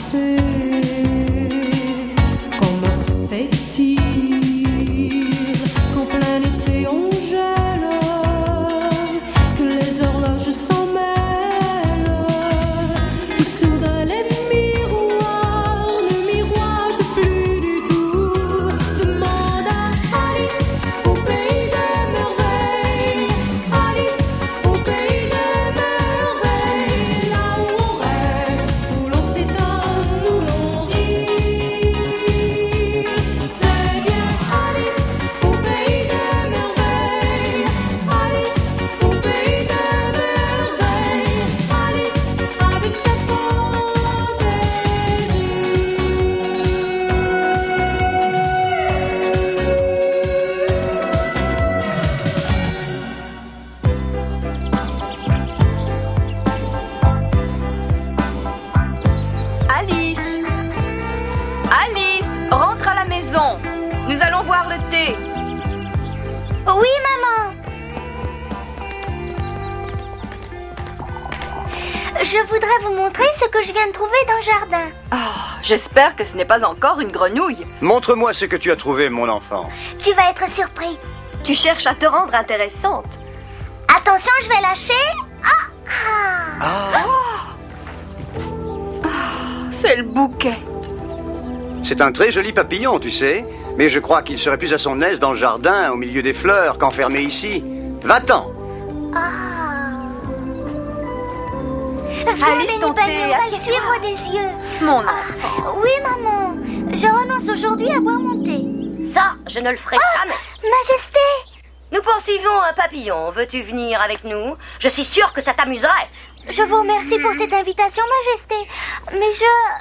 passer. Comment se fait-il qu'en plein été on gèle, que les horloges s'en mêlent, que soudain les miroirs ne miroitent plus du tout. Demande à Alice au pays des merveilles, Alice au pays des merveilles, là où on rêve, où l'on s'étonne, où l'on rit. C'est bien Alice au pays des merveilles, Alice au pays des merveilles, Alice avec sa Alice! Alice, rentre à la maison. Nous allons boire le thé. Oui, maman. Je voudrais vous montrer ce que je viens de trouver dans le jardin. J'espère que ce n'est pas encore une grenouille. Montre-moi ce que tu as trouvé, mon enfant. Tu vas être surpris. Tu cherches à te rendre intéressante. Attention, je vais lâcher. C'est le bouquet. C'est un très joli papillon, tu sais. Mais je crois qu'il serait plus à son aise dans le jardin, au milieu des fleurs, qu'enfermé ici. Va-t'en. Viens, Alice, ton Benny thé, Bunny, on va le assieds-toi. suivre des yeux. Mon enfant. Oui, maman. Je renonce aujourd'hui à boire mon thé. Ça, je ne le ferai jamais. Majesté. Nous poursuivons un papillon. Veux-tu venir avec nous? Je suis sûre que ça t'amuserait. Je vous remercie pour cette invitation, Majesté. Mais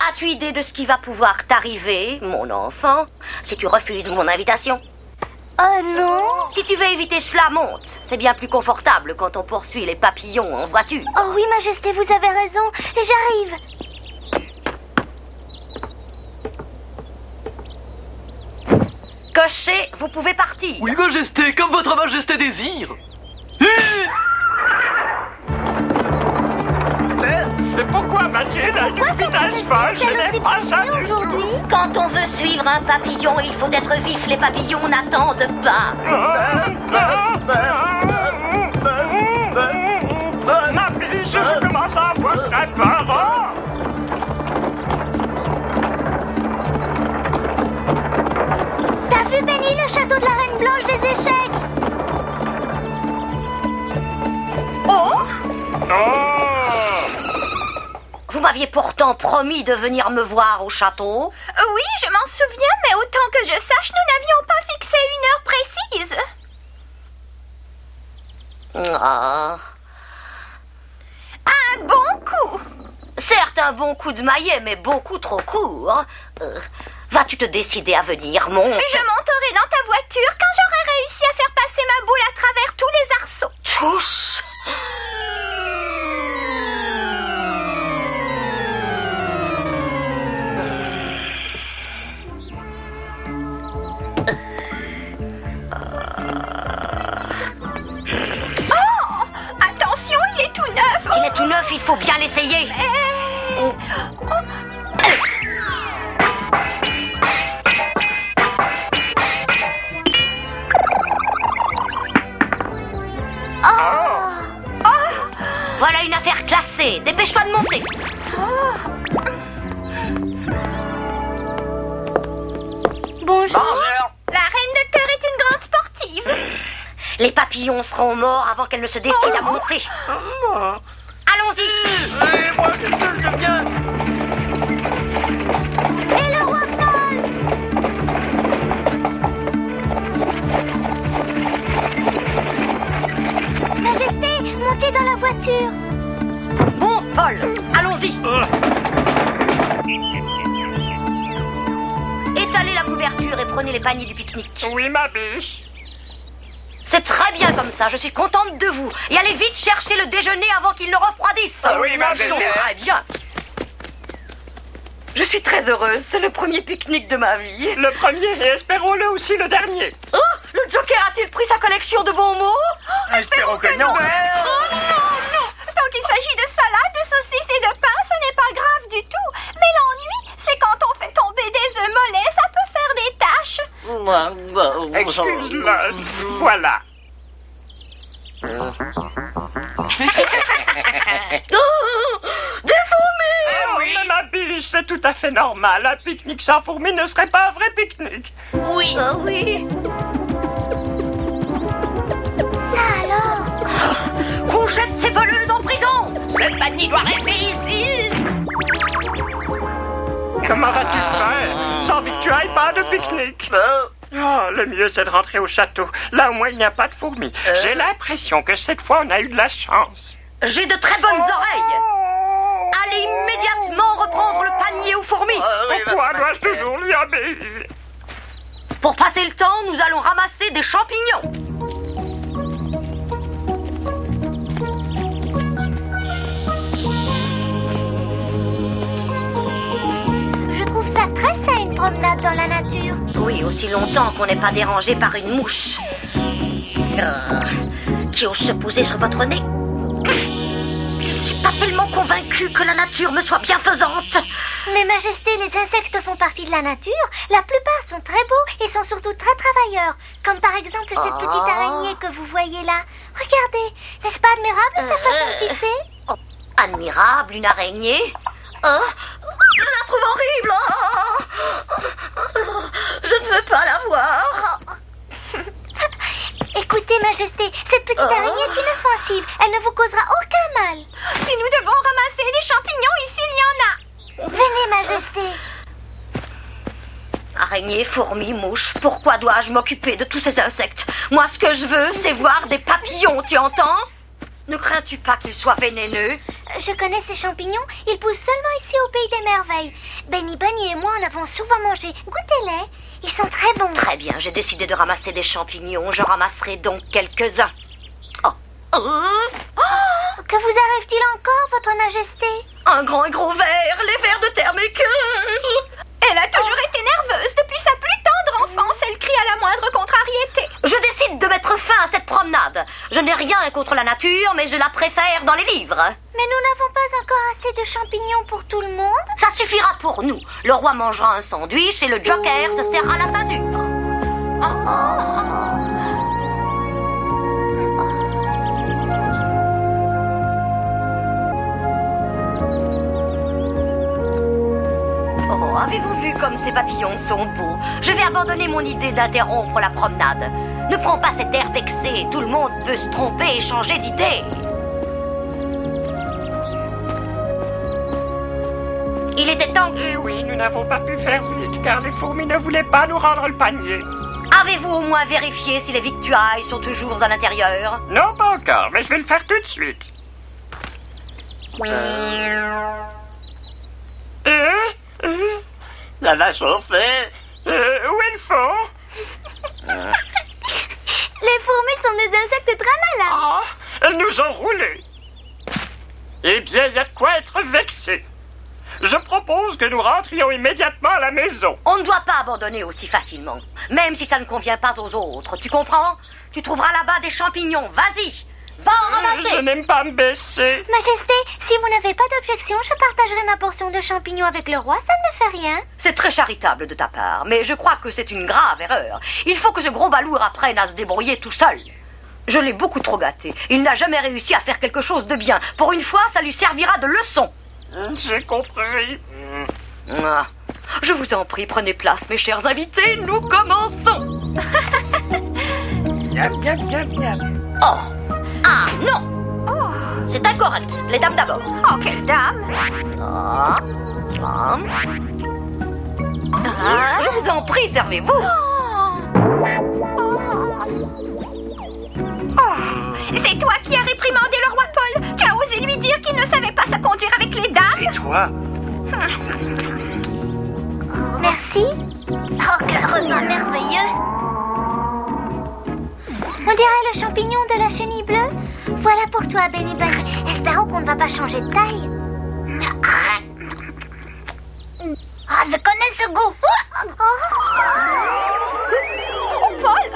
As-tu idée de ce qui va pouvoir t'arriver, mon enfant, si tu refuses mon invitation? Oh non. Si tu veux éviter cela, monte. C'est bien plus confortable quand on poursuit les papillons en voiture. Oh oui, Majesté, vous avez raison. J'arrive. Cocher, vous pouvez partir. Oui, Majesté, comme votre Majesté désire. Mais pourquoi Mathilde a une vitesse folle? Je n'aime pas ça du aujourd'hui. tout. Quand on veut suivre un papillon, il faut être vif. Les papillons n'attendent pas. Ma biche, je commence à avoir très peur. T'as vu, Benny, le château de la Reine Blanche des échecs? Vous m'aviez pourtant promis de venir me voir au château. Oui, je m'en souviens, mais autant que je sache, nous n'avions pas fixé une heure précise. Un bon coup. Certes, un bon coup de maillet, mais beaucoup trop court. Vas-tu te décider à venir, mon... Je monterai dans ta voiture quand j'aurai réussi à faire passer ma boule à travers tous les arceaux. Tous. Attention, il est tout neuf. S'il est tout neuf, il faut bien l'essayer. Voilà une affaire classée. Dépêche-toi de monter. Bonjour. La reine de cœur est une grande sportive. Les papillons seront morts avant qu'elle ne se décide à monter. Allons-y. Et moi, qu'est-ce que je deviens? Et le roi Paul. Majesté, montez dans la voiture. Bon, Paul, allons-y. Étalez la couverture et prenez les paniers du pique-nique. Oui, ma biche. C'est très bien comme ça, je suis contente de vous. Et allez vite chercher le déjeuner avant qu'il ne refroidisse. Oui, ma Ils sont belle-mère. très bien. Je suis très heureuse. C'est le premier pique-nique de ma vie. Le premier et espérons-le aussi le dernier. Oh, le Joker a-t-il pris sa collection de bons mots? Espérons que non. Oh non. Tant qu'il s'agit de salade, de saucisses et de pain, ce n'est pas grave du tout. Mais l'ennui, Excuse-le. Voilà. Des fourmis! Oh, mais ma biche, c'est tout à fait normal. Un pique-nique sans fourmis ne serait pas un vrai pique-nique. Oui. Oui. Ça alors? Qu'on jette ces voleuses en prison! Cette banni doit rester ici! Comment vas-tu faire sans victuailles, pas de pique-nique? Oh, le mieux c'est de rentrer au château. Là au moins il n'y a pas de fourmis. J'ai l'impression que cette fois on a eu de la chance. J'ai de très bonnes oreilles! Allez immédiatement reprendre le panier aux fourmis! Pourquoi dois-je toujours lui obéir? Pour passer le temps, nous allons ramasser des champignons. Je trouve ça très sain, une promenade dans la nature. Oui, aussi longtemps qu'on n'est pas dérangé par une mouche. Qui ose se poser sur votre nez? Je ne suis pas tellement convaincue que la nature me soit bienfaisante. Mais Majesté, les insectes font partie de la nature. La plupart sont très beaux et sont surtout très travailleurs. Comme par exemple cette petite araignée que vous voyez là. Regardez, n'est-ce pas admirable sa façon de tisser? Admirable, une araignée? Hein? Je la trouve horrible. Je ne veux pas la voir. Écoutez, Majesté, cette petite araignée est inoffensive. Elle ne vous causera aucun mal. Si nous devons ramasser des champignons, ici il y en a. Venez, Majesté. Araignée, fourmi, mouche, pourquoi dois-je m'occuper de tous ces insectes? Moi, ce que je veux, c'est voir des papillons, tu entends? Ne crains-tu pas qu'ils soient vénéneux? Je connais ces champignons. Ils poussent seulement ici au Pays des Merveilles. Benny Bunny et moi en avons souvent mangé. Goûtez-les. Ils sont très bons. Très bien, j'ai décidé de ramasser des champignons. Je ramasserai donc quelques-uns. Que vous arrive-t-il encore, Votre Majesté? Un grand et gros ver, les vers de terre m'écœurent. Elle a toujours été nerveuse. Depuis sa plus tendre enfance, elle crie à la moindre contrariété. Je décide de mettre fin à cette promenade. Je n'ai rien contre la nature, mais je la préfère dans les livres. Mais nous n'avons pas encore assez de champignons pour tout le monde. Ça suffira pour nous. Le roi mangera un sandwich et le joker se serrera la ceinture. Oh, avez-vous vu comme ces papillons sont beaux? Je vais abandonner mon idée d'interrompre la promenade. Ne prends pas cet air vexé. Tout le monde peut se tromper et changer d'idée. Il était temps. Eh oui, nous n'avons pas pu faire vite car les fourmis ne voulaient pas nous rendre le panier. Avez-vous au moins vérifié si les victuailles sont toujours à l'intérieur? Non, pas encore, mais je vais le faire tout de suite. Ça va chauffer. Où est le fond? Les fourmis sont des insectes très malins. Ah, elles nous ont roulés. Eh bien, il y a de quoi être vexé. Je propose que nous rentrions immédiatement à la maison. On ne doit pas abandonner aussi facilement, même si ça ne convient pas aux autres. Tu comprends? Tu trouveras là-bas des champignons. Vas-y, va en ramasser. Je n'aime pas me baisser. Majesté, si vous n'avez pas d'objection, je partagerai ma portion de champignons avec le roi. Ça ne me fait rien. C'est très charitable de ta part, mais je crois que c'est une grave erreur. Il faut que ce gros balourd apprenne à se débrouiller tout seul. Je l'ai beaucoup trop gâté. Il n'a jamais réussi à faire quelque chose de bien. Pour une fois, ça lui servira de leçon. J'ai compris. Je vous en prie, prenez place, mes chers invités. Nous commençons. Miam, miam, miam, miam. Oh! Ah, non! C'est incorrect. Les dames d'abord. Oh, quelle dame! Je vous en prie, servez-vous. C'est toi qui as réprimandé le roi Paul. Tu as osé lui dire qu'il ne savait pas se conduire avec les dames. Et toi? Merci. Oh, quel repas merveilleux. On dirait le champignon de la chenille bleue. Voilà pour toi, Benny Bunny. Espérons qu'on ne va pas changer de taille. Ah, je connais ce goût. Oh, Paul!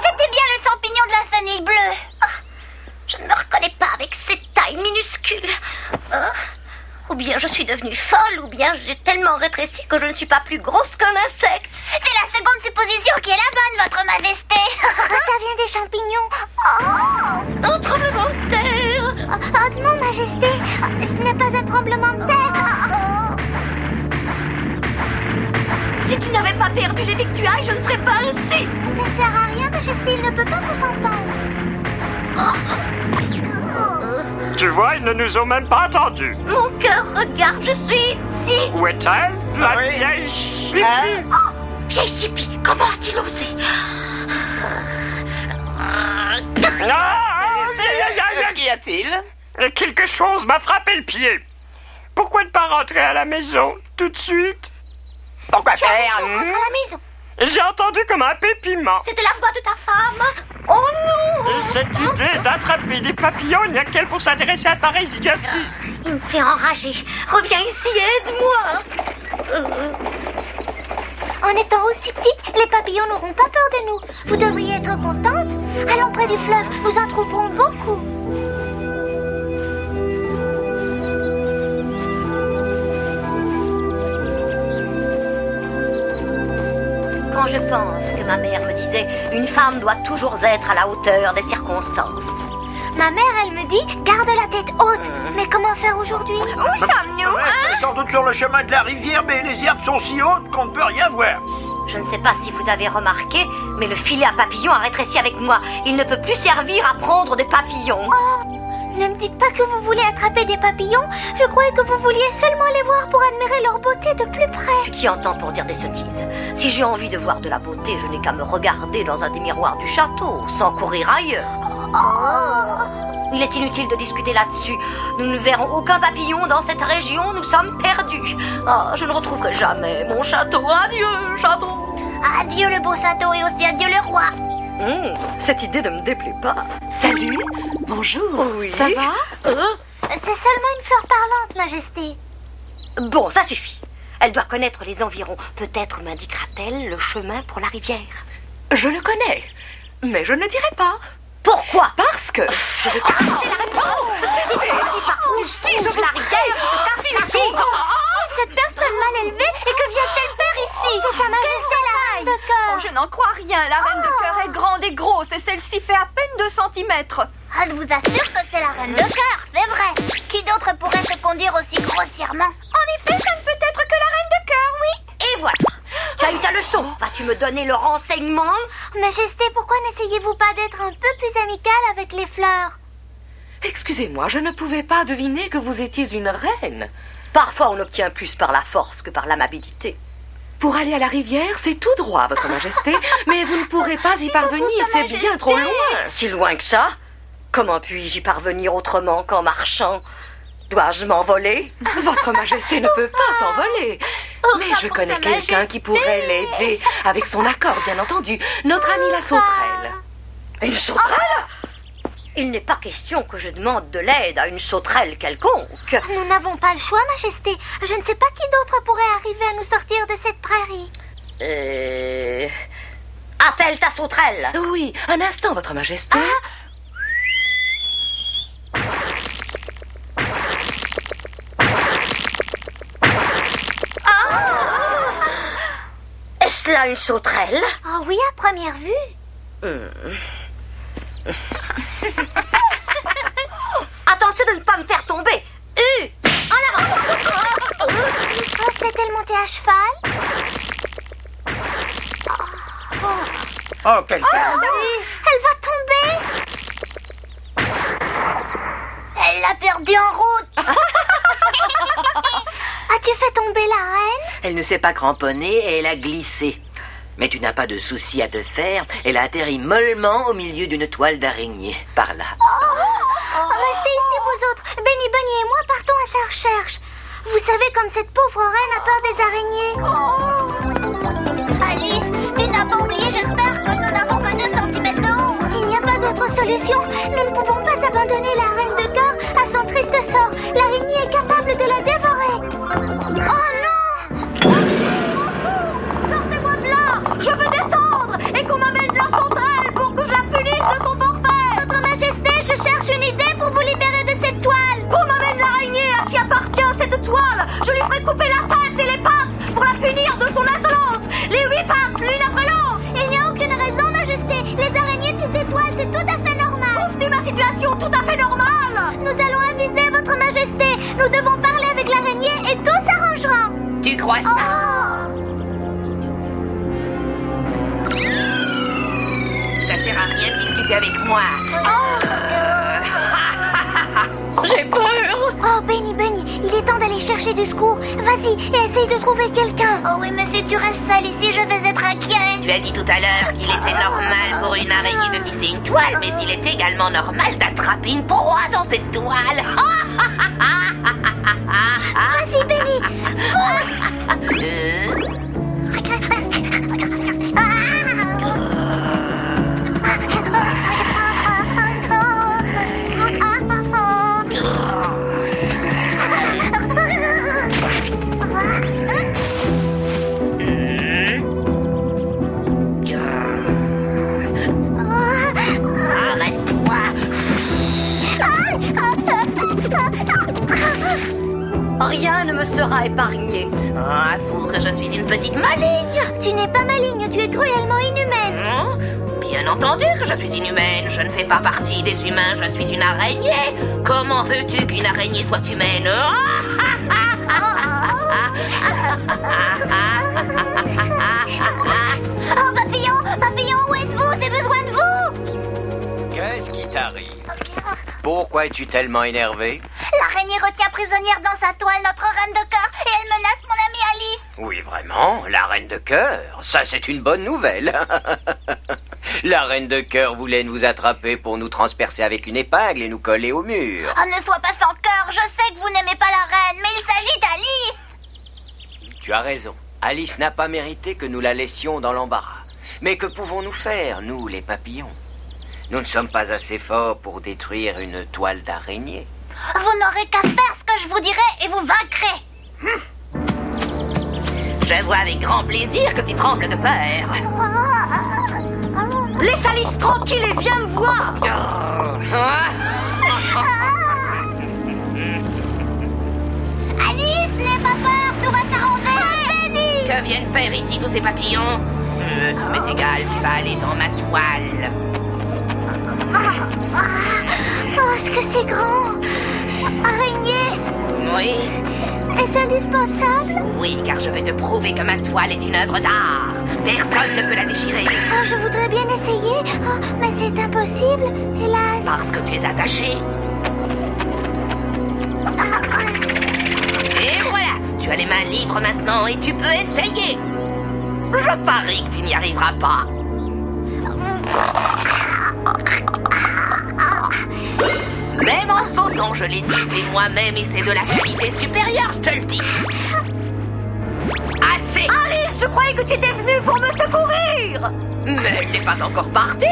C'était bien le champignon de la chenille bleue. Je ne me reconnais pas avec cette taille minuscule. devenue folle ou bien j'ai tellement rétréci que je ne suis pas plus grosse qu'un insecte. C'est la seconde supposition qui est la bonne, votre majesté. Ça vient des champignons. Un tremblement de terre. Oh non, majesté, ce n'est pas un tremblement de terre. Si tu n'avais pas perdu les victuailles, je ne serais pas ainsi. Ça ne sert à rien, majesté, il ne peut pas vous entendre. Tu vois, ils ne nous ont même pas entendus. Mon cœur, regarde, je suis ici. Où est-elle, la vieille chipie? Oh, vieille chipie, comment a-t-il osé? Qu'y a-t-il? Quelque chose m'a frappé le pied. Pourquoi ne pas rentrer à la maison tout de suite? Pourquoi faire? Rentre à la maison. J'ai entendu comme un pépiment. C'était la voix de ta femme. Oh non! Et cette idée d'attraper des papillons, il n'y a qu'elle pour s'intéresser à pareille idiotie. Il me fait enrager. Reviens ici et aide-moi. En étant aussi petite, les papillons n'auront pas peur de nous. Vous devriez être contente. Allons près du fleuve, nous en trouverons beaucoup. Quand je pense que ma mère me disait « Une femme doit toujours être à la hauteur des circonstances ». Ma mère, elle me dit « Garde la tête haute ». Mais comment faire aujourd'hui? Où sommes-nous, C'est sans doute sur le chemin de la rivière, mais les herbes sont si hautes qu'on ne peut rien voir. Je ne sais pas si vous avez remarqué, mais le filet à papillons a rétréci avec moi. Il ne peut plus servir à prendre des papillons. Oh, ne me dites pas que vous voulez attraper des papillons. Je croyais que vous vouliez seulement les voir pour admirer leur beauté de plus près. Tu t'y entends pour dire des sottises. Si j'ai envie de voir de la beauté, je n'ai qu'à me regarder dans un des miroirs du château, sans courir ailleurs. Il est inutile de discuter là-dessus. Nous ne verrons aucun papillon dans cette région. Nous sommes perdus. Ah, je ne retrouverai jamais mon château. Adieu, château. Adieu le beau château et aussi adieu le roi. Cette idée ne me déplaît pas. Salut, bonjour, Oui. ça va? C'est seulement une fleur parlante, majesté. Bon, ça suffit. Elle doit connaître les environs. Peut-être m'indiquera-t-elle le chemin pour la rivière. Je le connais, mais je ne dirai pas. Pourquoi? Parce que je vais J'ai la réponse. C'est qui parcourt je trouve la rivière. Cette personne mal élevée, et que vient-elle faire ici? C'est sa majesté, la reine de cœur. Oh, je n'en crois rien. La reine de cœur est grande et grosse et celle-ci fait à peine 2 centimètres. Je vous assure que c'est la reine de cœur, c'est vrai. Qui d'autre pourrait se conduire aussi grossièrement? En effet, ça ne peut être que la reine de cœur, oui. Et voilà. Tu as eu ta leçon. Vas-tu me donner le renseignement? Majesté, pourquoi n'essayez-vous pas d'être un peu plus amicale avec les fleurs? Excusez-moi, je ne pouvais pas deviner que vous étiez une reine. Parfois, on obtient plus par la force que par l'amabilité. Pour aller à la rivière, c'est tout droit, votre majesté, mais vous ne pourrez pas y parvenir, c'est bien trop loin. Si loin que ça? Comment puis-je y parvenir autrement qu'en marchant? Dois-je m'envoler? Votre majesté ne peut pas s'envoler. Mais je connais quelqu'un qui pourrait l'aider, avec son accord, bien entendu. Notre amie la sauterelle. Une sauterelle? Il n'est pas question que je demande de l'aide à une sauterelle quelconque. Nous n'avons pas le choix, majesté. Je ne sais pas qui d'autre pourrait arriver à nous sortir de cette prairie. Appelle ta sauterelle. Oui, un instant, votre majesté. Est-ce là une sauterelle? Oh oui, à première vue. Attention de ne pas me faire tomber. En avant. Oh, s'est-elle montée à cheval? Oh, quel Elle va tomber. Elle l'a perdue en route. As-tu fait tomber la reine? Elle ne s'est pas cramponnée et elle a glissé. Mais tu n'as pas de souci à te faire. Elle a atterri mollement au milieu d'une toile d'araignée. Par là. Restez ici, vous autres. Benny Bunny et moi partons à sa recherche. Vous savez comme cette pauvre reine a peur des araignées. Alice, tu n'as pas oublié, j'espère que nous n'avons que 2 cm de haut. Il n'y a pas d'autre solution. Nous ne pouvons pas abandonner la reine de cœur à son triste sort. L'araignée est capable de la dévorer. Oh non! Sortez-moi de là! Je veux descendre et qu'on m'amène la sauterelle pour que je la punisse de son forfait! Votre Majesté, je cherche une idée pour vous libérer de cette toile. Qu'on m'amène l'araignée à qui appartient cette toile! Je Tu crois ça? Ça sert à rien de discuter avec moi. J'ai peur. Oh, Benny, il est temps d'aller chercher du secours. Vas-y, et essaye de trouver quelqu'un. Oh oui, mais si tu restes seule ici, je vais être inquiet. Tu as dit tout à l'heure qu'il était normal pour une araignée de tisser une toile, mais il est également normal d'attraper une proie dans cette toile. Vas-y, Benny. Rien ne me sera épargné. Avoue que je suis une petite maligne. Tu n'es pas maligne, tu es cruellement inhumaine. Bien entendu que je suis inhumaine. Je ne fais pas partie des humains, je suis une araignée. Comment veux-tu qu'une araignée soit humaine? Oh, papillon, où êtes-vous? J'ai besoin de vous. Qu'est-ce qui t'arrive? Pourquoi es-tu tellement énervé? L'araignée retient prisonnière dans sa toile notre reine de cœur et elle menace mon amie Alice. Oui, vraiment, la reine de cœur. Ça, c'est une bonne nouvelle. La reine de cœur voulait nous attraper pour nous transpercer avec une épingle et nous coller au mur. Oh, ne sois pas sans cœur, je sais que vous n'aimez pas la reine, mais il s'agit d'Alice. Tu as raison. Alice n'a pas mérité que nous la laissions dans l'embarras. Mais que pouvons-nous faire, nous, les papillons? Nous ne sommes pas assez forts pour détruire une toile d'araignée. Vous n'aurez qu'à faire ce que je vous dirai et vous vaincrez. Je vois avec grand plaisir que tu trembles de peur. Laisse Alice tranquille et viens me voir. Alice, n'aie pas peur, tout va s'arranger. Benny! Que viennent faire ici tous ces papillons? Ça m'est égal, tu vas aller dans ma toile. Oh, est-ce que c'est grand? Araignée, Oui, est-ce indispensable? oui, car je vais te prouver que ma toile est une œuvre d'art. Personne ne peut la déchirer. Oh, je voudrais bien essayer, oh, mais c'est impossible, hélas. Parce que tu es attaché. Et voilà, tu as les mains libres maintenant et tu peux essayer. Je parie que tu n'y arriveras pas. Même en sautant, je l'ai dit, c'est moi-même et c'est de la qualité supérieure, je te le dis. Assez! Alice, je croyais que tu étais venue pour me secourir. Mais elle n'est pas encore partie.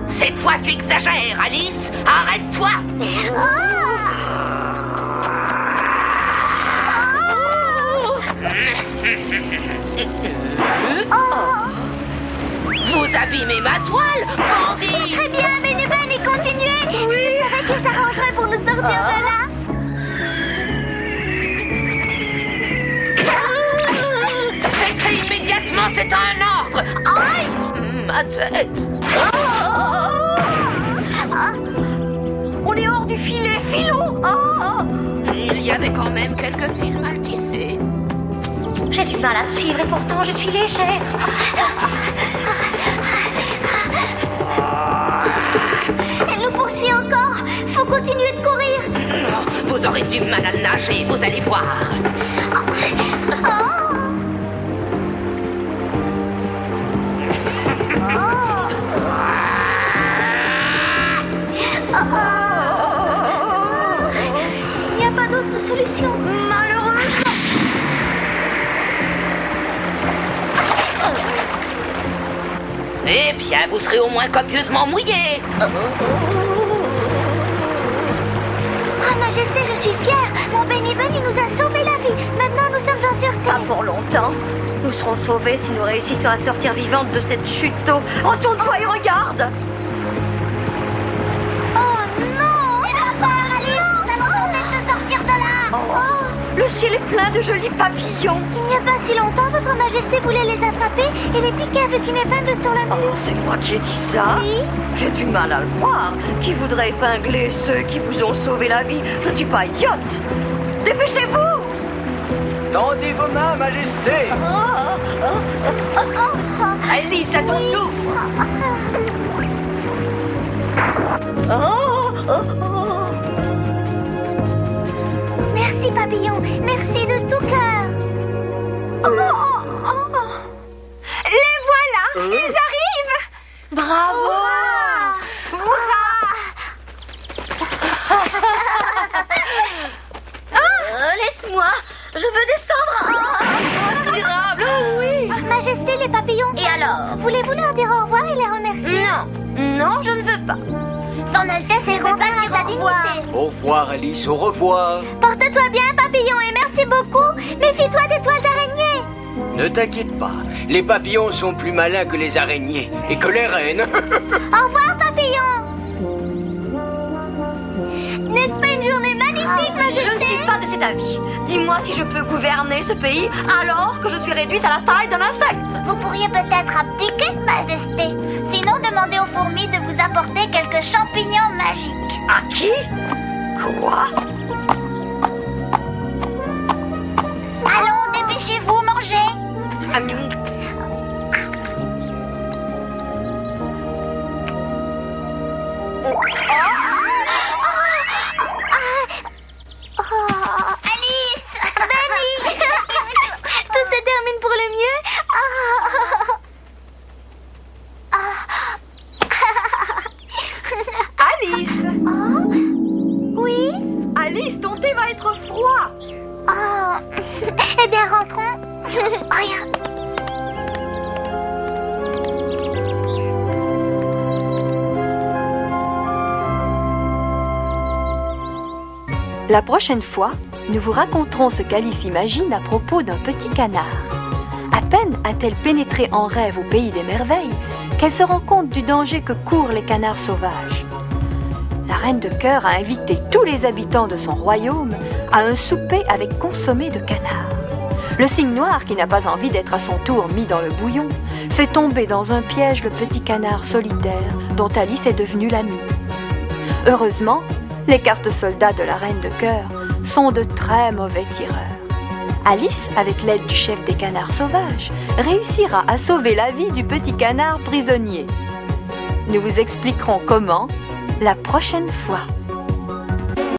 Cette fois, tu exagères, Alice. Arrête-toi. Vous abîmez ma toile, bandit. Très bien, Benny, continuez. Oui. Je savais qu'il s'arrangerait pour nous sortir de là. Cessez immédiatement, c'est un ordre. Aïe, ma tête. On est hors du filet, filons. Il y avait quand même quelques fils mal tissés. J'ai du mal à te suivre et pourtant je suis légère. Elle nous poursuit encore. Faut continuer de courir. Vous aurez du mal à nager, vous allez voir. Il n'y a pas d'autre solution. Malheureusement. Eh bien, vous serez au moins copieusement mouillé. Oh, Majesté, je suis fière. Mon Benny nous a sauvé la vie. Maintenant, nous sommes en sûreté. Pas pour longtemps. Nous serons sauvés si nous réussissons à sortir vivantes de cette chute d'eau. Retourne-toi et regarde. Oh non! N'aie pas peur, Alice. Nous allons tenter de sortir de là. Le Le ciel est plein de jolis papillons. Il n'y a pas si longtemps, votre majesté voulait les attraper et les piquer avec une épingle sur le mur. Oh, c'est moi qui ai dit ça? Oui. J'ai du mal à le croire. Qui voudrait épingler ceux qui vous ont sauvé la vie? Je suis pas idiote. Dépêchez-vous! Tendez vos mains, majesté. Alice, à ton tour. Merci, papillon. Merci de tout cœur. Les voilà! Ils arrivent! Bravo! Laisse-moi. Je veux descendre. Admirable, oui! Majesté, les papillons sont... Et alors? Voulez-vous leur dire au revoir et les remercier? Non, je ne veux pas. Son Altesse est contraire à sa dignité. Au revoir, Alice, au revoir. Porte-toi bien, papillon, et merci beaucoup. Méfie-toi des toiles d'araignée. Ne t'inquiète pas, les papillons sont plus malins que les araignées et que les reines. Au revoir, papillon. N'est-ce pas une journée magnifique, majesté? Je ne suis pas de cet avis. Dis-moi si je peux gouverner ce pays alors que je suis réduite à la taille d'un insecte. Vous pourriez peut-être abdiquer, majesté. Sinon, demandez aux fourmis de vous apporter quelques champignons magiques. À qui? Quoi? Allons, dépêchez-vous, mangez. Alice! Benny! Tout se termine pour le mieux. Alice! Oui? Alice, ton thé va être froid! Eh bien, rentrons. Regarde. La prochaine fois, nous vous raconterons ce qu'Alice imagine à propos d'un petit canard. À peine a-t-elle pénétré en rêve au pays des merveilles qu'elle se rend compte du danger que courent les canards sauvages. La reine de cœur a invité tous les habitants de son royaume à un souper avec consommé de canard. Le cygne noir, qui n'a pas envie d'être à son tour mis dans le bouillon, fait tomber dans un piège le petit canard solitaire dont Alice est devenue l'amie. Heureusement, les cartes soldats de la reine de cœur sont de très mauvais tireurs. Alice, avec l'aide du chef des canards sauvages, réussira à sauver la vie du petit canard prisonnier. Nous vous expliquerons comment la prochaine fois.